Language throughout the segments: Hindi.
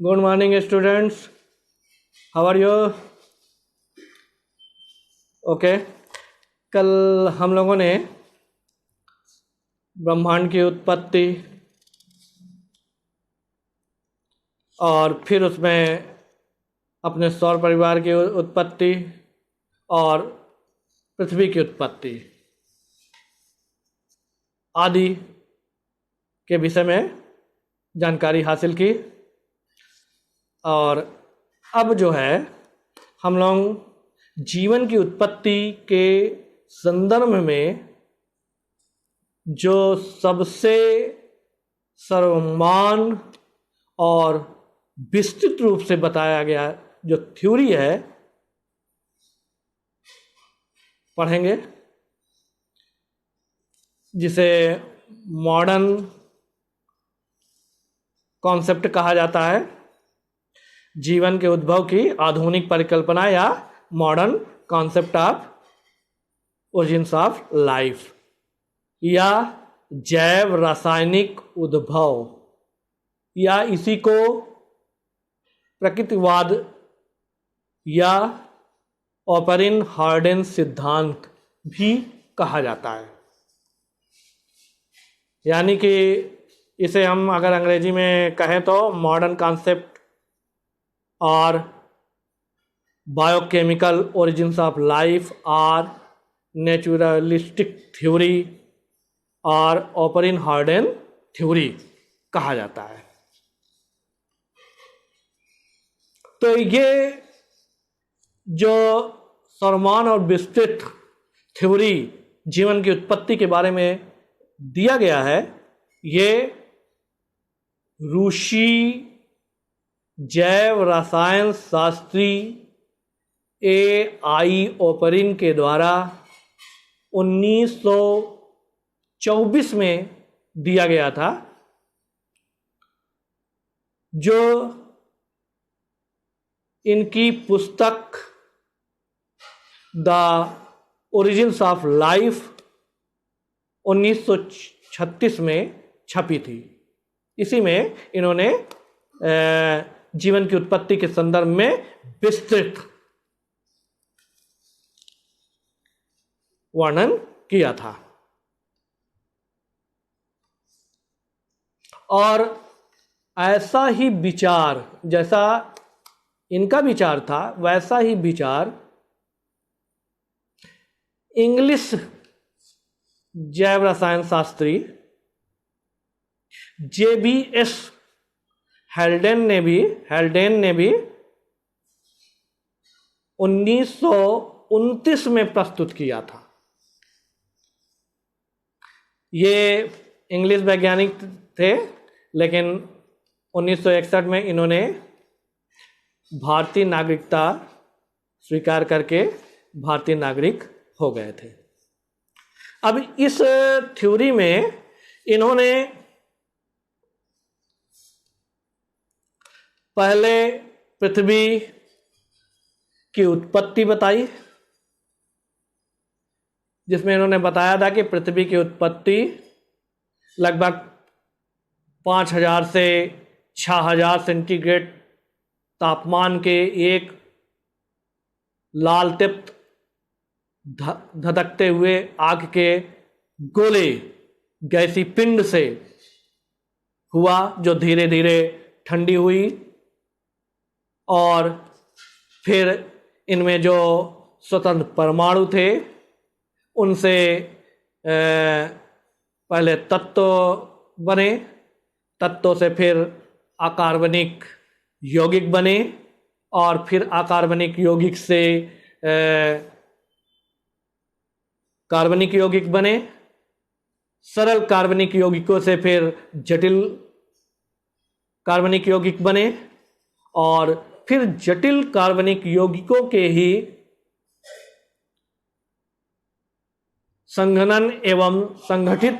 Good morning students, how are you? Okay, कल हम लोगों ने ब्रह्मांड की उत्पत्ति और फिर उसमें अपने सौर परिवार की उत्पत्ति और पृथ्वी की उत्पत्ति आदि के विषय में जानकारी हासिल की। और अब जो है हम लोग जीवन की उत्पत्ति के संदर्भ में जो सबसे सर्वमान्य और विस्तृत रूप से बताया गया जो थ्योरी है पढ़ेंगे, जिसे मॉडर्न कॉन्सेप्ट कहा जाता है। जीवन के उद्भव की आधुनिक परिकल्पना या modern concept of origins of life या जैव रासायनिक उद्भव या इसी को प्रकृतिवाद या ऑपरिन हार्डेन सिद्धांत भी कहा जाता है। यानी कि इसे हम अगर अंग्रेजी में कहें तो मॉडर्न कॉन्सेप्ट और बायोकेमिकल ओरिजिन्स ऑफ लाइफ और नेचुरलिस्टिक थ्योरी और ऑपरिन हार्डेन थ्योरी कहा जाता है। तो ये जो सर्वमान्य और विस्तृत थ्योरी जीवन की उत्पत्ति के बारे में दिया गया है, ये रूसी जैव रसायन शास्त्री A.I. ओपरिन के द्वारा 1924 में दिया गया था, जो इनकी पुस्तक द ओरिजिन्स ऑफ लाइफ 1936 में छपी थी। इसी में इन्होंने जीवन की उत्पत्ति के संदर्भ में विस्तृत वर्णन किया था। और ऐसा ही विचार, जैसा इनका विचार था वैसा ही विचार इंग्लिश जैव रसायन शास्त्री JBS हेल्डेन ने भी 1929 में प्रस्तुत किया था। ये इंग्लिश वैज्ञानिक थे, लेकिन 1961 में इन्होंने भारतीय नागरिकता स्वीकार करके भारतीय नागरिक हो गए थे। अब इस थ्योरी में इन्होंने पहले पृथ्वी की उत्पत्ति बताई, जिसमें इन्होंने बताया था कि पृथ्वी की उत्पत्ति लगभग 5000 से 6000 सेंटीग्रेड तापमान के एक लाल तिप्त धधकते हुए आग के गोले गैसी पिंड से हुआ, जो धीरे धीरे ठंडी हुई और फिर इनमें जो स्वतंत्र परमाणु थे उनसे पहले तत्व बने, तत्वों से फिर अकार्बनिक यौगिक बने और फिर अकार्बनिक यौगिक से कार्बनिक यौगिक बने। सरल कार्बनिक यौगिकों से फिर जटिल कार्बनिक यौगिक बने और फिर जटिल कार्बनिक यौगिकों के ही संघनन एवं संगठित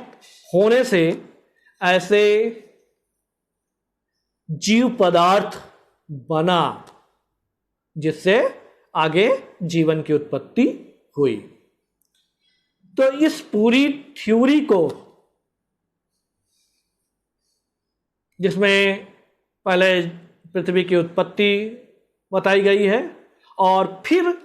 होने से ऐसे जीव पदार्थ बना, जिससे आगे जीवन की उत्पत्ति हुई। तो इस पूरी थ्योरी को, जिसमें पहले पृथ्वी की उत्पत्ति बताई गई है और फिर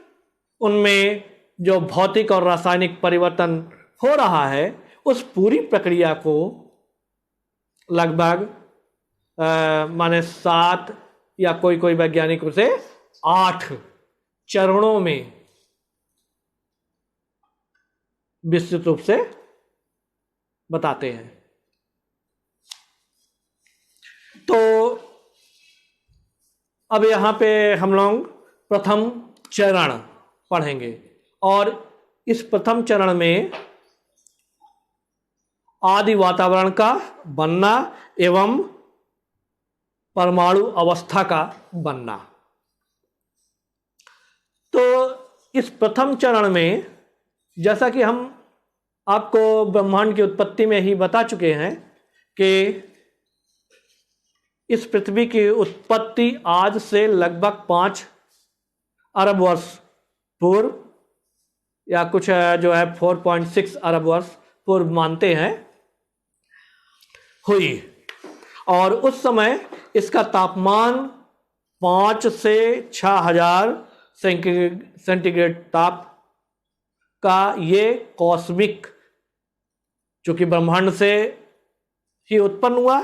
उनमें जो भौतिक और रासायनिक परिवर्तन हो रहा है उस पूरी प्रक्रिया को लगभग माने 7 या कोई कोई वैज्ञानिक उसे 8 चरणों में विस्तृत रूप से बताते हैं। तो अब यहां पे हम लोग प्रथम चरण पढ़ेंगे और इस प्रथम चरण में आदि वातावरण का बनना एवं परमाणु अवस्था का बनना। तो इस प्रथम चरण में जैसा कि हम आपको ब्रह्मांड की उत्पत्ति में ही बता चुके हैं कि इस पृथ्वी की उत्पत्ति आज से लगभग 5 अरब वर्ष पूर्व या कुछ जो है 4.6 अरब वर्ष पूर्व मानते हैं हुई और उस समय इसका तापमान 5 से 6,000 सेंटीग्रेड ताप का ये कॉस्मिक, चूंकि ब्रह्मांड से ही उत्पन्न हुआ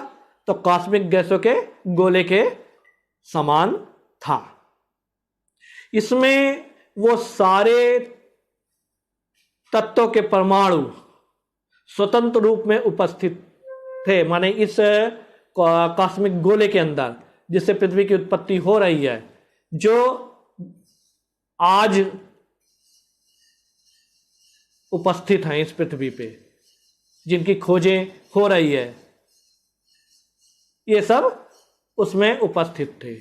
तो कॉस्मिक गैसों के गोले के समान था। इसमें वो सारे तत्वों के परमाणु स्वतंत्र रूप में उपस्थित थे, माने इस कॉस्मिक गोले के अंदर जिससे पृथ्वी की उत्पत्ति हो रही है, जो आज उपस्थित हैं इस पृथ्वी पे, जिनकी खोजें हो रही है, ये सब उसमें उपस्थित थे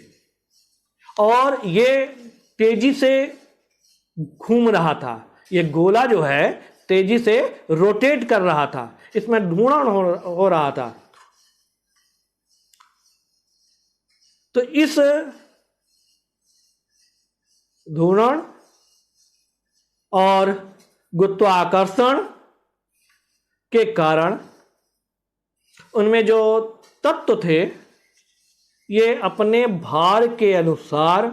और ये तेजी से घूम रहा था। ये गोला जो है तेजी से रोटेट कर रहा था, इसमें घूर्णन हो रहा था। तो इस घूर्णन और गुरुत्वाकर्षण के कारण उनमें जो तत्व थे ये अपने भार के अनुसार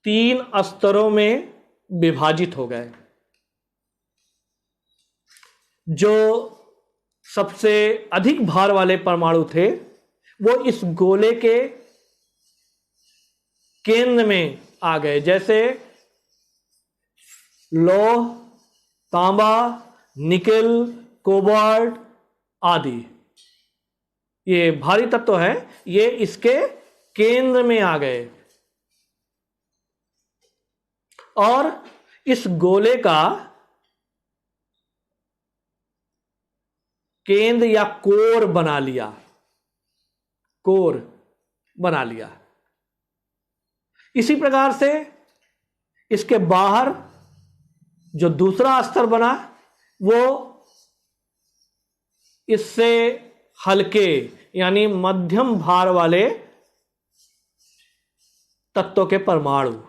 3 स्तरों में विभाजित हो गए। जो सबसे अधिक भार वाले परमाणु थे वो इस गोले के केंद्र में आ गए, जैसे लौह, तांबा, निकेल, कोबाल्ट आदि ये भारी तत्व है, ये इसके केंद्र में आ गए और इस गोले का केंद्र या कोर बना लिया, कोर बना लिया। इसी प्रकार से इसके बाहर जो दूसरा स्तर बना वो इससे हल्के यानी मध्यम भार वाले तत्वों के परमाणु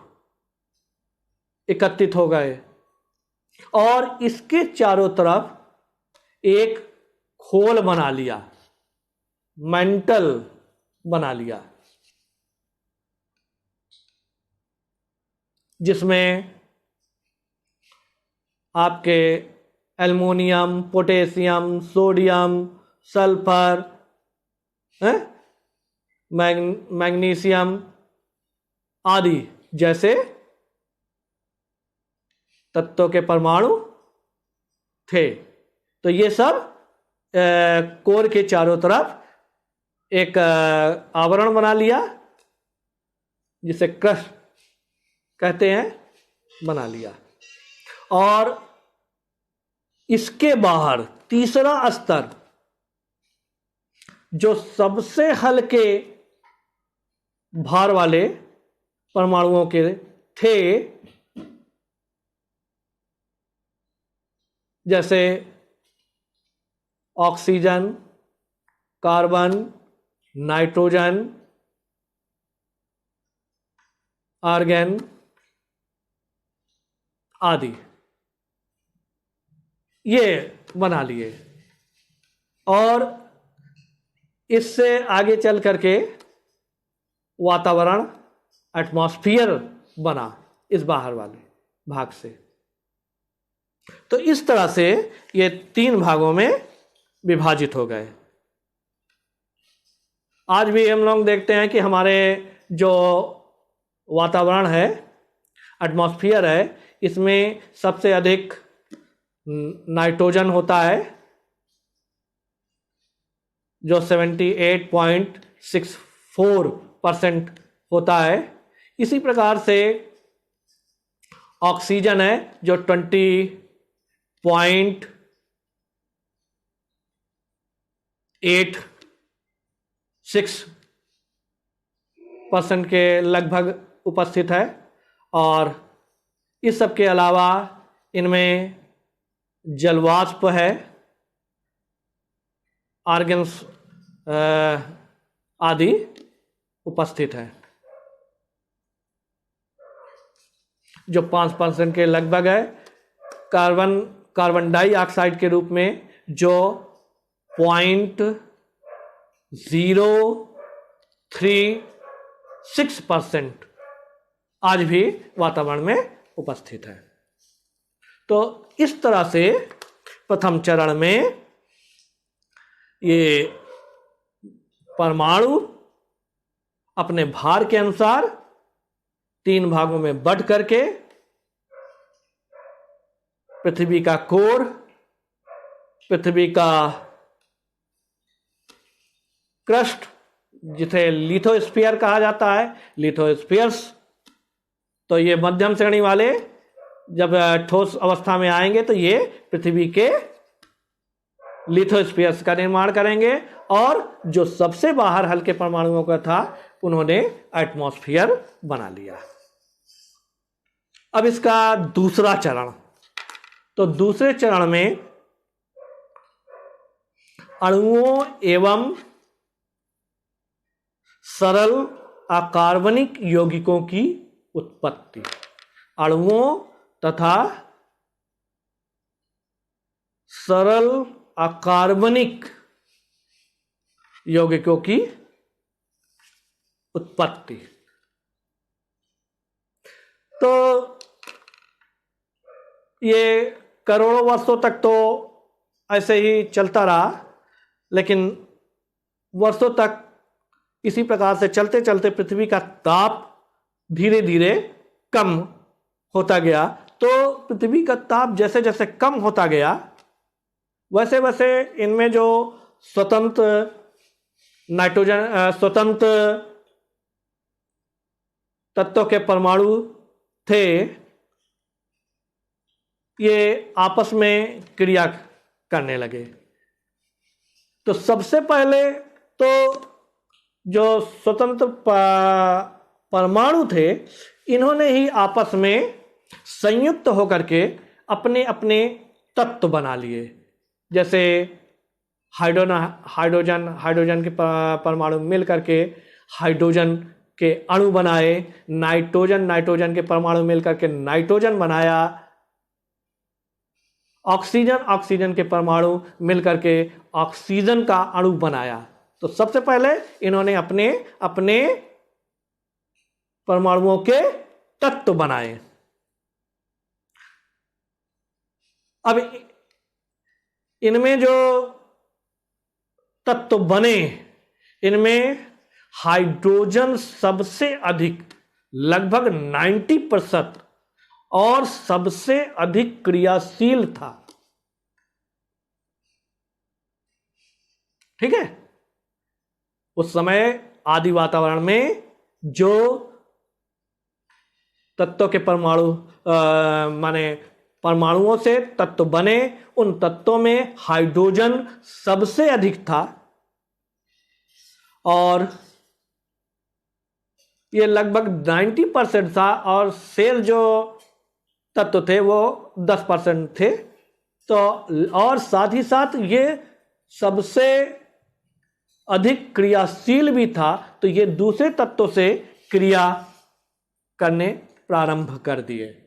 एकत्रित हो गए और इसके चारों तरफ एक खोल बना लिया, मेंटल बना लिया, जिसमें आपके aluminium, potassium, sodium, sulphur, magnesium आदि जैसे तत्वों के परमाणु थे। तो ये सब कोर के चारों तरफ एक आवरण बना लिया, जिसे क्रस्ट कहते हैं, बना लिया। और इसके बाहर तीसरा स्तर जो सबसे हल्के भार वाले परमाणुओं के थे, जैसे ऑक्सीजन, कार्बन, नाइट्रोजन, आर्गन आदि, ये बना लिए। और इससे आगे चल करके वातावरण एटमॉस्फेयर बना इस बाहर वाले भाग से। तो इस तरह से ये 3 भागों में विभाजित हो गए। आज भी हम लोग देखते हैं कि हमारे जो वातावरण है, एटमॉस्फेयर है, इसमें सबसे अधिक नाइट्रोजन होता है जो 78.64% होता है। इसी प्रकार से ऑक्सीजन है जो 20.86% के लगभग उपस्थित है। और इस सब के अलावा इनमें जलवाष्प है, आर्गन्स आदि उपस्थित है जो 5% के लगभग है। कार्बन डाइऑक्साइड के रूप में जो 0.036% आज भी वातावरण में उपस्थित है। तो इस तरह से प्रथम चरण में ये परमाणु अपने भार के अनुसार 3 भागों में बंट करके पृथ्वी का कोर, पृथ्वी का क्रस्ट जिसे लिथोस्फीयर कहा जाता है, लिथोस्फीयर्स, तो ये मध्यम श्रेणी वाले जब ठोस अवस्था में आएंगे तो ये पृथ्वी के लिथोस्फीयर्स का निर्माण करेंगे। और जो सबसे बाहर हल्के परमाणुओं का था उन्होंने एटमॉस्फेयर बना लिया। अब इसका दूसरा चरण, तो दूसरे चरण में अणुओं एवं सरल अकार्बनिक यौगिकों की उत्पत्ति, अणुओं तथा सरल अकार्बनिक यौगिकों की उत्पत्ति। तो ये करोड़ों वर्षों तक तो ऐसे ही चलता रहा, लेकिन वर्षों तक इसी प्रकार से चलते चलते पृथ्वी का ताप धीरे धीरे कम होता गया। तो पृथ्वी का ताप जैसे जैसे कम होता गया वैसे वैसे इनमें जो स्वतंत्र तत्वों के परमाणु थे ये आपस में क्रिया करने लगे। तो सबसे पहले तो जो स्वतंत्र परमाणु थे इन्होंने ही आपस में संयुक्त होकर के अपने अपने तत्व बना लिए। जैसे हाइड्रोजन के परमाणु मिल करके हाइड्रोजन के अणु बनाए, नाइट्रोजन के परमाणु मिलकर के नाइट्रोजन बनाया, ऑक्सीजन के परमाणु मिलकर के ऑक्सीजन का अणु बनाया। तो सबसे पहले इन्होंने अपने अपने परमाणुओं के तत्व बनाए। अब इनमें जो तत्व बने इनमें हाइड्रोजन सबसे अधिक लगभग 90% और सबसे अधिक क्रियाशील था। ठीक है, उस समय आदि वातावरण में जो तत्वों के परमाणु माने परमाणुओं से तत्व बने उन तत्वों में हाइड्रोजन सबसे अधिक था और ये लगभग 90% था और शेष जो तत्व थे वो 10% थे। तो और साथ ही साथ ये सबसे अधिक क्रियाशील भी था, तो ये दूसरे तत्वों से क्रिया करने प्रारंभ कर दिए।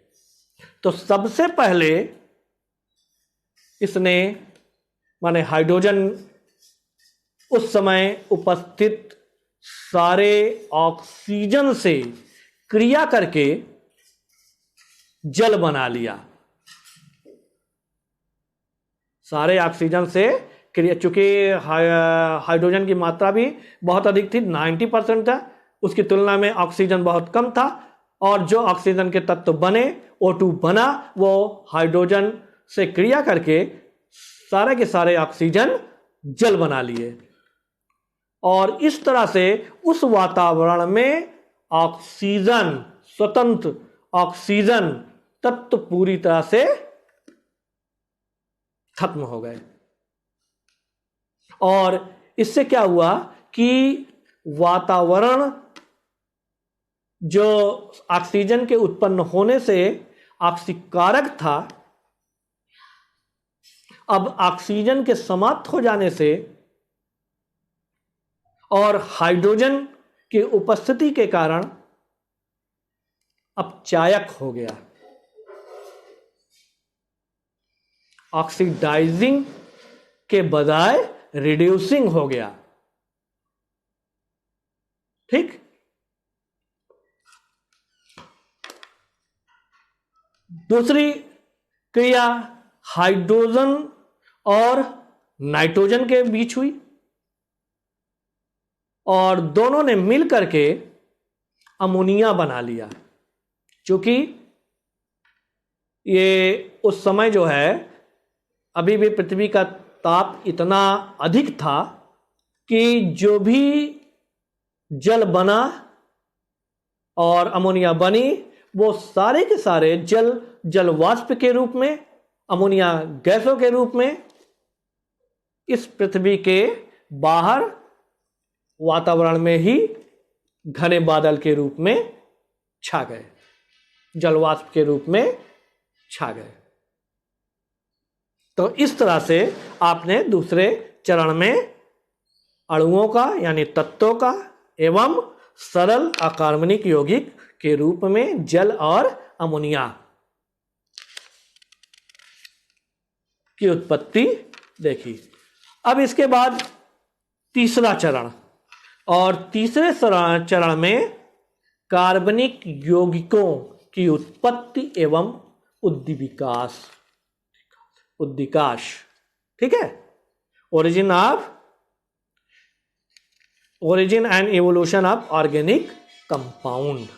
तो सबसे पहले इसने माने हाइड्रोजन उस समय उपस्थित सारे ऑक्सीजन से क्रिया करके जल बना लिया। सारे ऑक्सीजन से क्रिया, चूंकि हाइड्रोजन की मात्रा भी बहुत अधिक थी, 90% था, उसकी तुलना में ऑक्सीजन बहुत कम था, और जो ऑक्सीजन के तत्व बने, O2 बना, वो हाइड्रोजन से क्रिया करके सारे के सारे ऑक्सीजन जल बना लिए। और इस तरह से उस वातावरण में ऑक्सीजन, स्वतंत्र ऑक्सीजन तत्व पूरी तरह से खत्म हो गए। और इससे क्या हुआ कि वातावरण जो ऑक्सीजन के उत्पन्न होने से ऑक्सीकारक था, अब ऑक्सीजन के समाप्त हो जाने से और हाइड्रोजन की उपस्थिति के कारण अब चायक हो गया, ऑक्सीडाइजिंग के बजाय रिड्यूसिंग हो गया। ठीक। दूसरी क्रिया हाइड्रोजन और नाइट्रोजन के बीच हुई, और दोनों ने मिल करके अमोनिया बना लिया। क्योंकि ये उस समय जो है, अभी भी पृथ्वी का ताप इतना अधिक था कि जो भी जल बना और अमोनिया बनी, वो सारे के सारे जल वाष्प के रूप में, अमोनिया गैसों के रूप में इस पृथ्वी के बाहर वातावरण में ही घने बादल के रूप में छा गए, जलवाष्प के रूप में छा गए। तो इस तरह से आपने दूसरे चरण में अणुओं का यानी तत्वों का एवं सरल अकार्बनिक यौगिक के रूप में जल और अमोनिया की उत्पत्ति देखी। अब इसके बाद तीसरा चरण, और तीसरे चरण में कार्बनिक यौगिकों की उत्पत्ति एवं उद्विकास। ठीक है, origin and evolution of organic compound.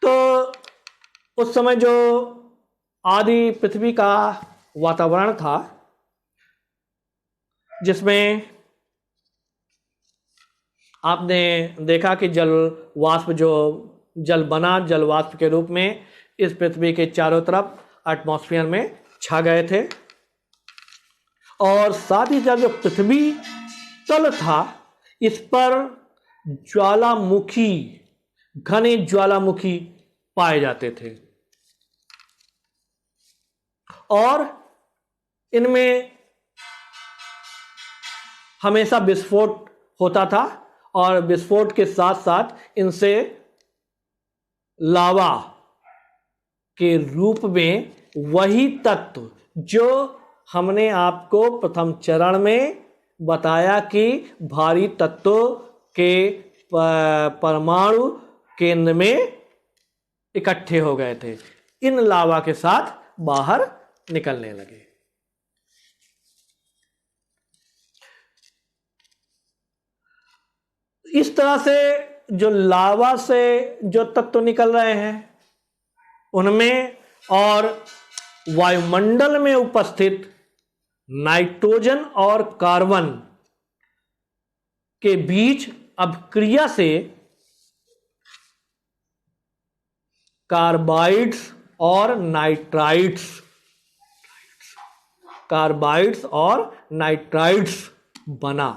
तो उस समय जो आदि पृथ्वी का वातावरण था, जिसमें आपने देखा कि जल वाष्प, जो जल बना जल वाष्प के रूप में इस पृथ्वी के चारों तरफ एटमॉस्फेयर में छा गए थे, और साथ ही साथ जो पृथ्वी तल था, इस पर ज्वालामुखी, घने ज्वालामुखी पाए जाते थे, और इनमें हमेशा विस्फोट होता था, और विस्फोट के साथ साथ इनसे लावा के रूप में वही तत्व जो हमने आपको प्रथम चरण में बताया कि भारी तत्वों के परमाणु केंद्र में इकट्ठे हो गए थे, इन लावा के साथ बाहर निकलने लगे। इस तरह से जो लावा से जो तत्व निकल रहे हैं उनमें और वायुमंडल में उपस्थित नाइट्रोजन और कार्बन के बीच अब क्रिया से कार्बाइड्स और नाइट्राइड्स बना,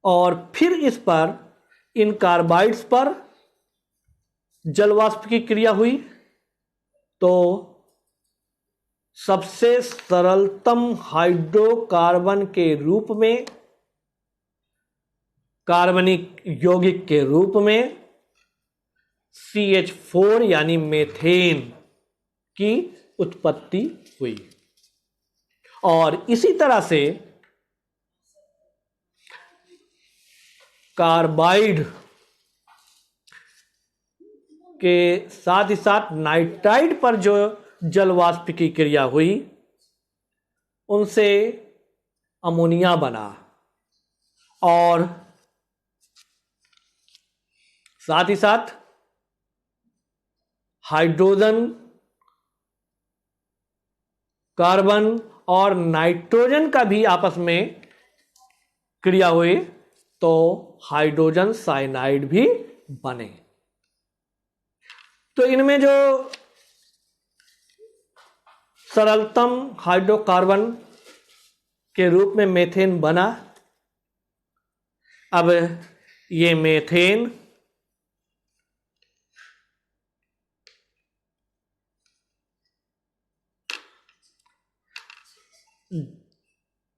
और फिर इस पर, इन कार्बाइड्स पर जलवाष्प की क्रिया हुई, तो सबसे सरलतम हाइड्रोकार्बन के रूप में, कार्बनिक यौगिक के रूप में CH4 यानी मीथेन की उत्पत्ति हुई। और इसी तरह से कार्बाइड के साथ ही साथ नाइट्राइड पर जो जल वाष्प की क्रिया हुई, उनसे अमोनिया बना और साथ ही साथ हाइड्रोजन, कार्बन और नाइट्रोजन का भी आपस में क्रिया हुई तो हाइड्रोजन साइनाइड भी बने। तो इनमें जो सरलतम हाइड्रोकार्बन के रूप में मेथेन बना। अब ये मेथेन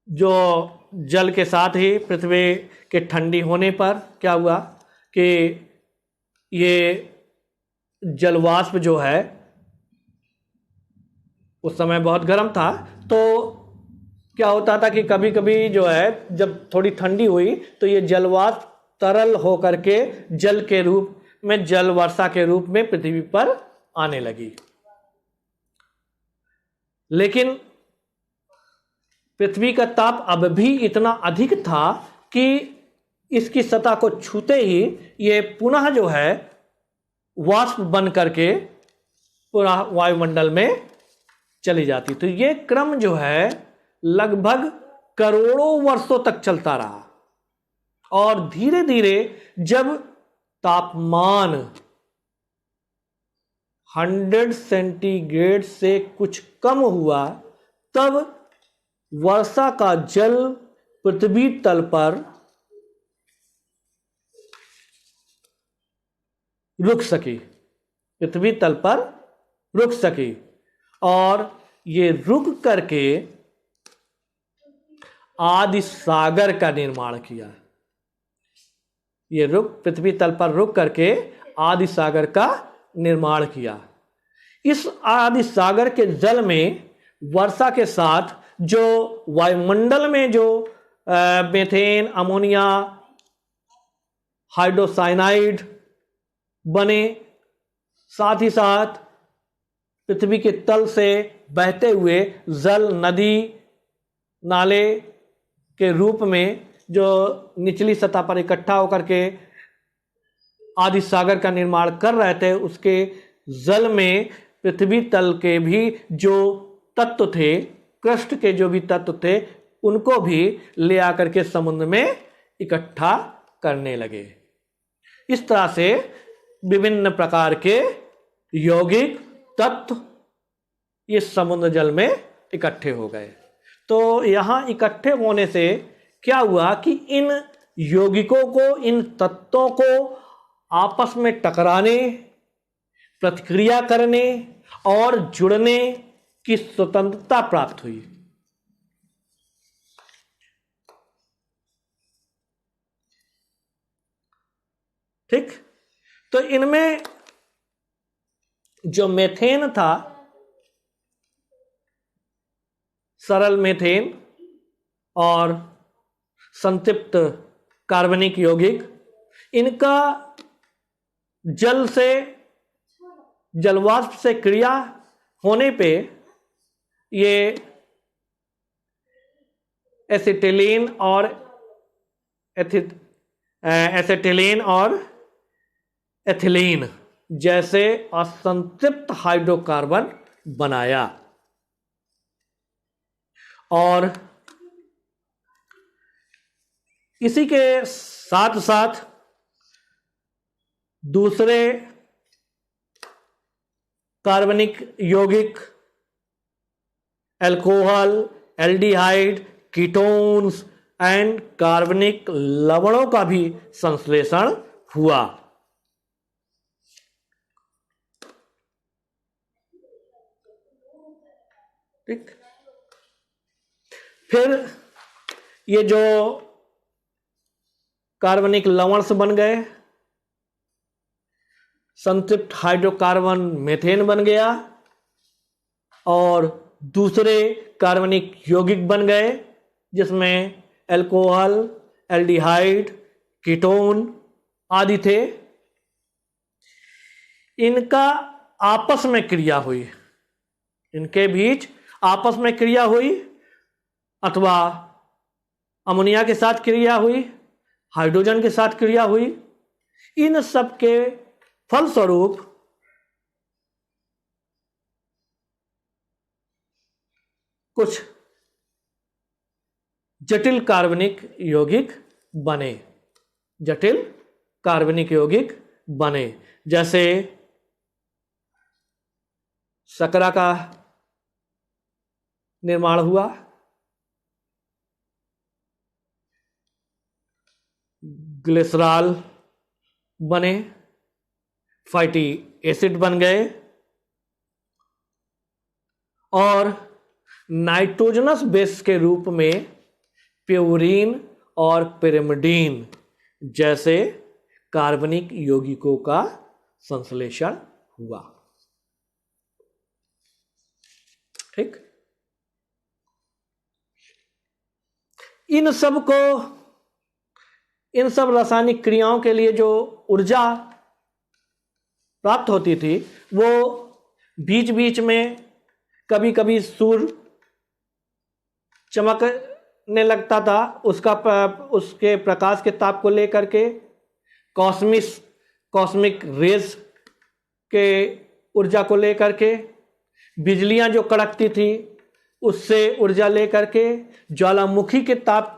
जो जल के साथ ही पृथ्वी के ठंडी होने पर क्या हुआ कि ये जलवाष्प जो है उस समय बहुत गर्म था, तो क्या होता था कि कभी कभी जो है जब थोड़ी ठंडी हुई तो ये जलवाष्प तरल होकर के जल के रूप में, जल वर्षा के रूप में पृथ्वी पर आने लगी। लेकिन पृथ्वी का ताप अब भी इतना अधिक था कि इसकी सतह को छूते ही ये पुनः जो है वाष्प बन करके पूरा वायुमंडल में चली जाती। तो ये क्रम जो है लगभग करोड़ों वर्षों तक चलता रहा और धीरे धीरे जब तापमान 100 सेंटीग्रेड से कुछ कम हुआ, तब वर्षा का जल पृथ्वी तल पर रुक सकी, पृथ्वी तल पर रुक सकी और ये रुक करके आदि सागर का निर्माण किया। ये पृथ्वी तल पर रुक करके आदि सागर का निर्माण किया। इस आदि सागर के जल में वर्षा के साथ जो वायुमंडल में जो मेथेन, अमोनिया, हाइड्रोसाइनाइड बने, साथ ही साथ पृथ्वी के तल से बहते हुए जल नदी नाले के रूप में जो निचली सतह पर इकट्ठा होकर के आदि सागर का निर्माण कर रहे थे, उसके जल में पृथ्वी तल के भी जो तत्व थे, क्रस्ट के जो भी तत्व थे, उनको भी ले आकर के समुद्र में इकट्ठा करने लगे। इस तरह से विभिन्न प्रकार के यौगिक तत्व ये समुद्र जल में इकट्ठे हो गए। तो यहां इकट्ठे होने से क्या हुआ कि इन यौगिकों को, इन तत्वों को आपस में टकराने, प्रतिक्रिया करने और जुड़ने की स्वतंत्रता प्राप्त हुई। ठीक, तो इनमें जो मेथेन था, सरल मेथेन और संतृप्त कार्बनिक यौगिक, इनका जल से, जलवाष्प से क्रिया होने पे ये एसिटिलीन और एथिलीन जैसे असंतृप्त हाइड्रोकार्बन बनाया। और इसी के साथ साथ दूसरे कार्बनिक यौगिक, अल्कोहल, एल्डिहाइड, कीटोन्स एंड कार्बनिक लवणों का भी संश्लेषण हुआ। ठीक, फिर ये जो कार्बनिक लवण बन गए, संतृप्त हाइड्रोकार्बन मेथेन बन गया और दूसरे कार्बनिक यौगिक बन गए, जिसमें अल्कोहल, एल्डिहाइड, कीटोन आदि थे। इनका आपस में क्रिया हुई, इनके बीच आपस में क्रिया हुई, अथवा अमोनिया के साथ क्रिया हुई, हाइड्रोजन के साथ क्रिया हुई। इन सब के फलस्वरूप कुछ जटिल कार्बनिक यौगिक बने, जटिल कार्बनिक यौगिक बने, जैसे शकरा का निर्माण हुआ, ग्लिसरॉल बने, फैटी एसिड बन गए, और नाइट्रोजनस बेस के रूप में प्यूरीन और पिरिमिडीन जैसे कार्बनिक यौगिकों का संश्लेषण हुआ। ठीक, इन सब रासायनिक क्रियाओं के लिए जो ऊर्जा प्राप्त होती थी, वो बीच बीच में कभी कभी सूर्य चमकने लगता था, उसके प्रकाश के ताप को लेकर के, कॉस्मिक रेज के ऊर्जा को लेकर के, बिजलियां जो कड़कती थी उससे ऊर्जा लेकर के, ज्वालामुखी के ताप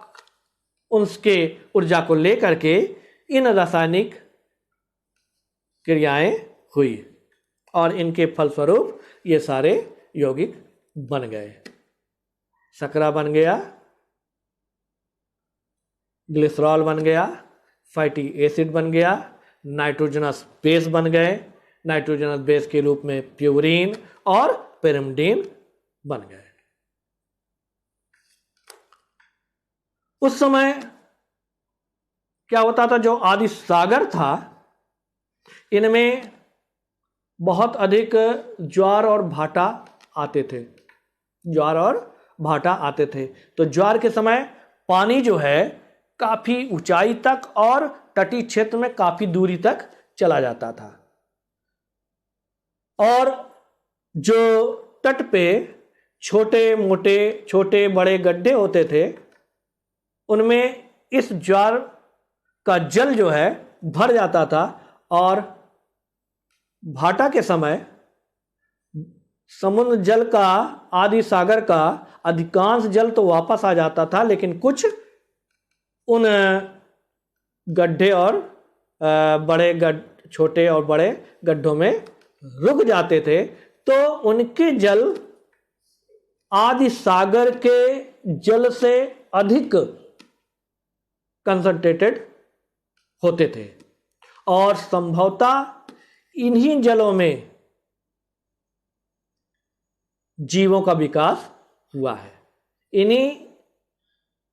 उसके ऊर्जा को लेकर के इन रासायनिक क्रियाएं हुई, और इनके फलस्वरूप ये सारे यौगिक बन गए। शकरा बन गया, ग्लिसरॉल बन गया, फैटी एसिड बन गया, नाइट्रोजनस बेस बन गए, नाइट्रोजनस बेस के रूप में प्यूरीन और पिरिमिडीन बन गए। उस समय क्या होता था, जो आदि सागर था, इनमें बहुत अधिक ज्वार और भाटा आते थे, ज्वार और भाटा आते थे। तो ज्वार के समय पानी जो है काफी ऊंचाई तक और तटीय क्षेत्र में काफी दूरी तक चला जाता था, और जो तट पे छोटे बड़े गड्ढे होते थे, उनमें इस ज्वार का जल जो है भर जाता था, और भाटा के समय समुद्र जल का, आदि सागर का अधिकांश जल तो वापस आ जाता था, लेकिन कुछ उन गड्ढे और छोटे और बड़े गड्ढों में रुक जाते थे। तो उनके जल आदि सागर के जल से अधिक कंसंट्रेटेड होते थे, और संभवतः इन्हीं जलों में जीवों का विकास हुआ है। इन्हीं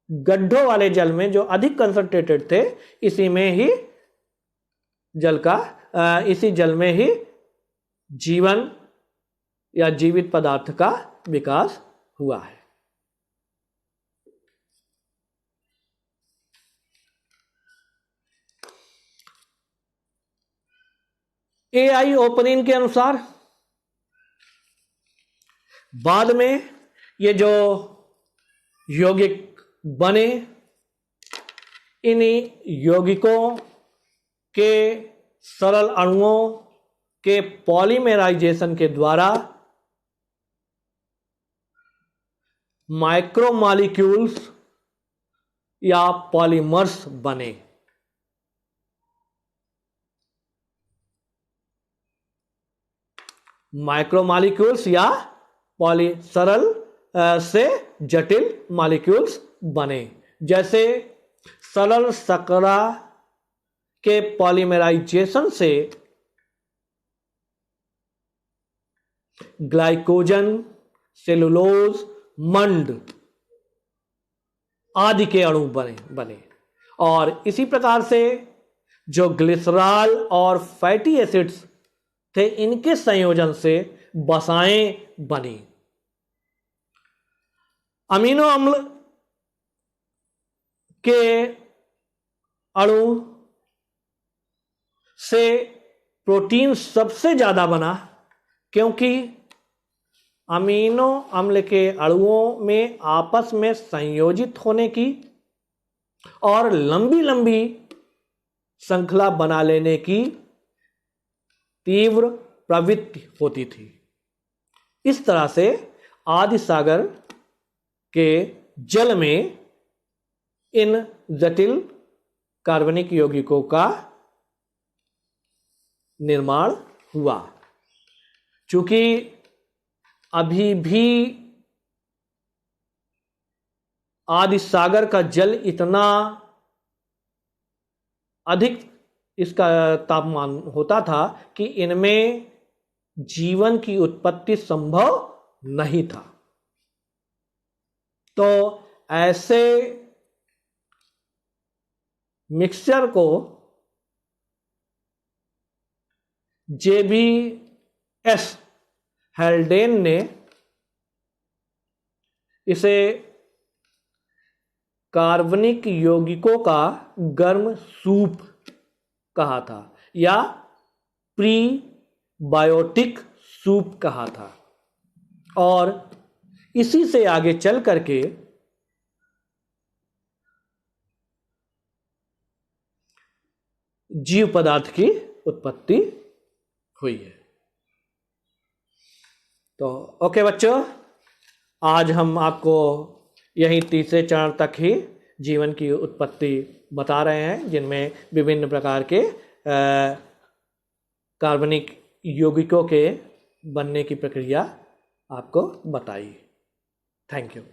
गड्ढों वाले जल में जो अधिक कंसंट्रेटेड थे, इसी जल में ही जीवन या जीवित पदार्थ का विकास हुआ है। AI ओपनिंग के अनुसार बाद में ये जो यौगिक बने, इन्हीं यौगिकों के सरल अणुओं के पॉलीमराइजेशन के द्वारा माइक्रोमॉलिक्यूल्स या पॉलीमर्स बने। माइक्रोमॉलिक्यूल्स या सरल से जटिल मॉलिक्यूल्स बने, जैसे सरल शकरा के पॉलीमराइजेशन से ग्लाइकोजन, सेलुलोज, मंड आदि के अणु बने। और इसी प्रकार से जो ग्लिसरॉल और फैटी एसिड्स थे, इनके संयोजन से वसाएं बनी। अमीनो अम्ल के अणु से प्रोटीन सबसे ज्यादा बना, क्योंकि अमीनो अम्ल के अणुओं में आपस में संयोजित होने की और लंबी लंबी श्रृंखला बना लेने की तीव्र प्रवृत्ति होती थी। इस तरह से आदि सागर के जल में इन जटिल कार्बनिक यौगिकों का निर्माण हुआ। चूंकि अभी भी आदि सागर का जल इतना अधिक इसका तापमान होता था कि इनमें जीवन की उत्पत्ति संभव नहीं था। तो ऐसे मिक्सचर को JBS हैल्डेन ने इसे कार्बनिक यौगिकों का गर्म सूप कहा था या प्रीबायोटिक सूप कहा था, और इसी से आगे चल करके जीव पदार्थ की उत्पत्ति हुई है। तो ओके बच्चों, आज हम आपको यही तीसरे चरण तक ही जीवन की उत्पत्ति बता रहे हैं, जिनमें विभिन्न प्रकार के कार्बनिक यौगिकों के बनने की प्रक्रिया आपको बताई। Thank you.